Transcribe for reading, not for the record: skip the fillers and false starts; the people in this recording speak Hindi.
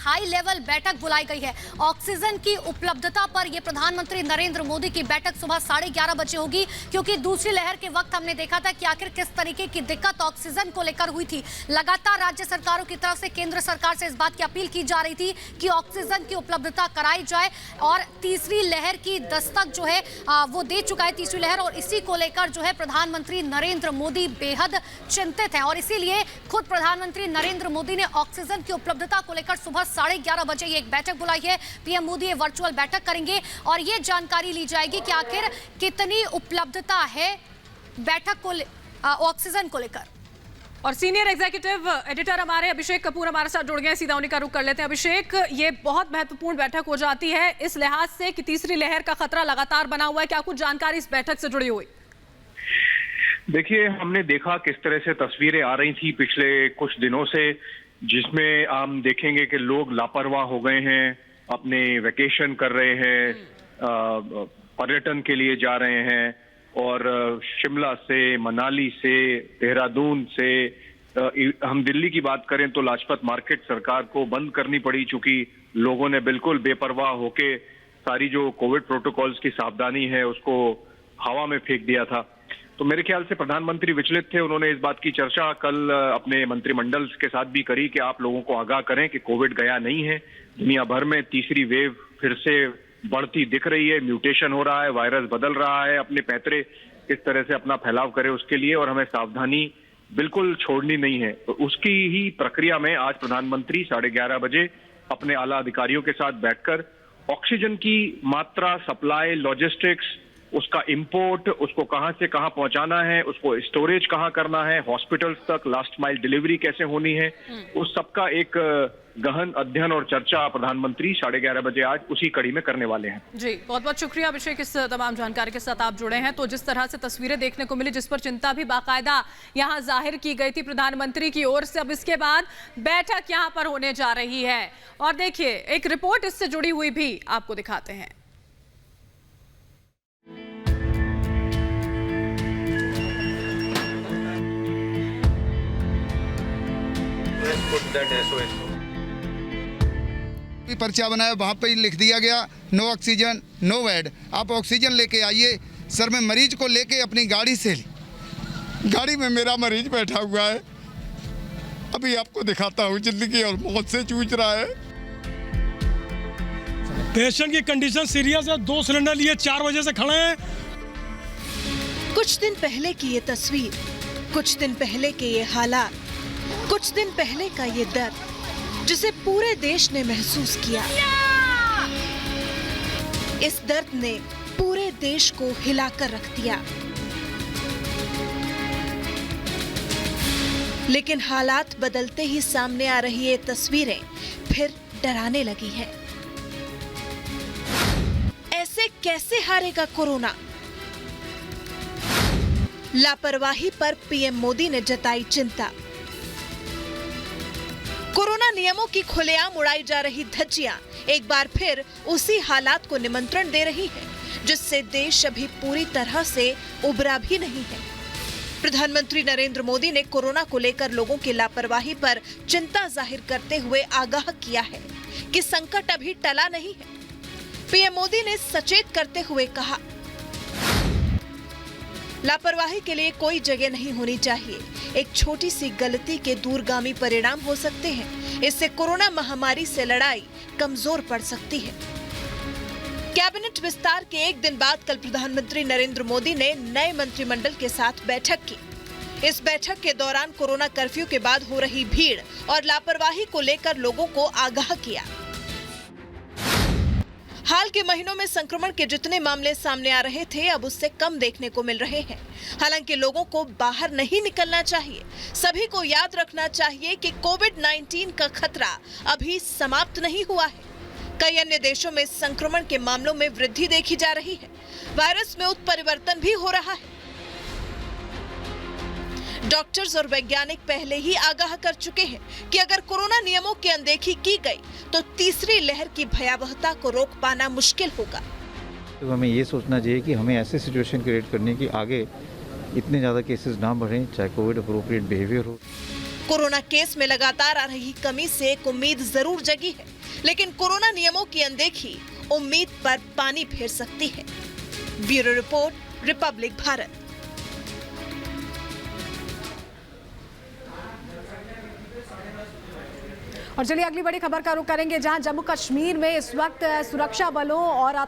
हाई लेवल बैठक बुलाई गई है। ऑक्सीजन की उपलब्धता पर यह प्रधानमंत्री नरेंद्र मोदी की बैठक सुबह 11:30 बजे होगी, क्योंकि दूसरी लहर के वक्त हमने देखा था कि आखिर किस तरीके की दिक्कत ऑक्सीजन को लेकर हुई थी। लगातार राज्य सरकारों की तरफ से केंद्र सरकार से इस बात की अपील की जा रही थी कि ऑक्सीजन की उपलब्धता कराई जाए, और तीसरी लहर की दस्तक जो है वो दे चुका है तीसरी लहर, और इसी को लेकर जो है प्रधानमंत्री नरेंद्र मोदी बेहद चिंतित हैं। और इसीलिए खुद प्रधानमंत्री नरेंद्र मोदी ने ऑक्सीजन की उपलब्धता को लेकर सुबह 11:30 बजे ये एक बैठक बुलाई है। पीएम मोदी ये वर्चुअल बैठक करेंगे और ये जानकारी ली जाएगी कि आखिर कितनी उपलब्धता है बैठक को ऑक्सीजन को लेकर। और सीनियर एग्जीक्यूटिव एडिटर हमारे अभिषेक कपूर हमारे साथ जुड़ गए, सीधा उन्हीं का रुख कर लेते हैं। अभिषेक, ये बहुत महत्वपूर्ण बैठक हो जाती है इस लिहाज से कि तीसरी लहर का खतरा लगातार बना हुआ है। क्या कुछ जानकारी इस बैठक से जुड़ी हुई? देखिए, हमने देखा किस तरह से तस्वीरें आ रही थी पिछले कुछ दिनों से, जिसमें हम देखेंगे कि लोग लापरवाह हो गए हैं, अपने वेकेशन कर रहे हैं, पर्यटन के लिए जा रहे हैं, और शिमला से, मनाली से, देहरादून से, हम दिल्ली की बात करें तो लाजपत मार्केट सरकार को बंद करनी पड़ी, चूंकि लोगों ने बिल्कुल बेपरवाह होके सारी जो कोविड प्रोटोकॉल्स की सावधानी है उसको हवा में फेंक दिया था। तो मेरे ख्याल से प्रधानमंत्री विचलित थे। उन्होंने इस बात की चर्चा कल अपने मंत्रिमंडल के साथ भी करी कि आप लोगों को आगाह करें कि कोविड गया नहीं है। दुनिया भर में तीसरी वेव फिर से बढ़ती दिख रही है, म्यूटेशन हो रहा है, वायरस बदल रहा है, अपने पैतरे किस तरह से अपना फैलाव करे उसके लिए, और हमें सावधानी बिल्कुल छोड़नी नहीं है। तो उसकी ही प्रक्रिया में आज प्रधानमंत्री 11:30 बजे अपने आला अधिकारियों के साथ बैठकर ऑक्सीजन की मात्रा, सप्लाई, लॉजिस्टिक्स, उसका इंपोर्ट, उसको कहां से कहां पहुंचाना है, उसको स्टोरेज कहां करना है, हॉस्पिटल्स तक लास्ट माइल डिलीवरी कैसे होनी है, उस सबका एक गहन अध्ययन और चर्चा प्रधानमंत्री 11:30 बजे आज उसी कड़ी में करने वाले हैं। जी, बहुत बहुत शुक्रिया अभिषेक, इस तमाम जानकारी के साथ आप जुड़े हैं। तो जिस तरह से तस्वीरें देखने को मिली, जिस पर चिंता भी बाकायदा यहाँ जाहिर की गई थी प्रधानमंत्री की ओर से, अब इसके बाद बैठक यहाँ पर होने जा रही है। और देखिए, एक रिपोर्ट इससे जुड़ी हुई भी आपको दिखाते हैं। पर्चा बनाया, वहाँ पे लिख दिया गया नो ऑक्सीजन नो बेड। आप ऑक्सीजन लेके आइए। सर, मैं मरीज को लेके अपनी गाड़ी में मेरा मरीज बैठा हुआ है, अभी आपको दिखाता हूँ, जिंदगी और मौत से जूझ रहा है। पेशेंट की कंडीशन सीरियस है, 2 सिलेंडर लिए 4 बजे से खड़े हैं। कुछ दिन पहले की ये तस्वीर, कुछ दिन पहले के ये हालात, कुछ दिन पहले का ये दर्द जिसे पूरे देश ने महसूस किया। इस दर्द ने पूरे देश को हिलाकर रख दिया। लेकिन हालात बदलते ही सामने आ रही ये तस्वीरें फिर डराने लगी हैं। ऐसे कैसे हारेगा कोरोना? लापरवाही पर पीएम मोदी ने जताई चिंता। कोरोना नियमों की खुलेआम उड़ाई जा रही धज्जियां एक बार फिर उसी हालात को निमंत्रण दे रही है जिससे देश अभी पूरी तरह से उबरा भी नहीं है। प्रधानमंत्री नरेंद्र मोदी ने कोरोना को लेकर लोगों की लापरवाही पर चिंता जाहिर करते हुए आगाह किया है कि संकट अभी टला नहीं है। पीएम मोदी ने सचेत करते हुए कहा, लापरवाही के लिए कोई जगह नहीं होनी चाहिए। एक छोटी सी गलती के दूरगामी परिणाम हो सकते हैं। इससे कोरोना महामारी से लड़ाई कमजोर पड़ सकती है। कैबिनेट विस्तार के एक दिन बाद कल प्रधानमंत्री नरेंद्र मोदी ने नए मंत्रिमंडल के साथ बैठक की। इस बैठक के दौरान कोरोना कर्फ्यू के बाद हो रही भीड़ और लापरवाही को लेकर लोगों को आगाह किया। हाल के महीनों में संक्रमण के जितने मामले सामने आ रहे थे, अब उससे कम देखने को मिल रहे हैं। हालांकि लोगों को बाहर नहीं निकलना चाहिए। सभी को याद रखना चाहिए कि कोविड-19 का खतरा अभी समाप्त नहीं हुआ है। कई अन्य देशों में संक्रमण के मामलों में वृद्धि देखी जा रही है। वायरस में उत्परिवर्तन भी हो रहा है। डॉक्टर्स और वैज्ञानिक पहले ही आगाह कर चुके हैं कि अगर कोरोना नियमों की अनदेखी की गई तो तीसरी लहर की भयावहता को रोक पाना मुश्किल होगा। तो हमें ये सोचना चाहिए कि हमें ऐसे सिचुएशन क्रिएट करनी है कि आगे इतने ज़्यादा केसेस ना बढ़ें, चाहे कोविड अप्रोप्रिएट बिहेवियर हो। कोरोना केस में लगातार आ रही कमी से एक उम्मीद जरूर जगी है, लेकिन कोरोना नियमों की अनदेखी उम्मीद पर पानी फेर सकती है। Bureau report, Republic Bharat. और चलिए अगली बड़ी खबर का रुख करेंगे, जहां जम्मू कश्मीर में इस वक्त सुरक्षा बलों और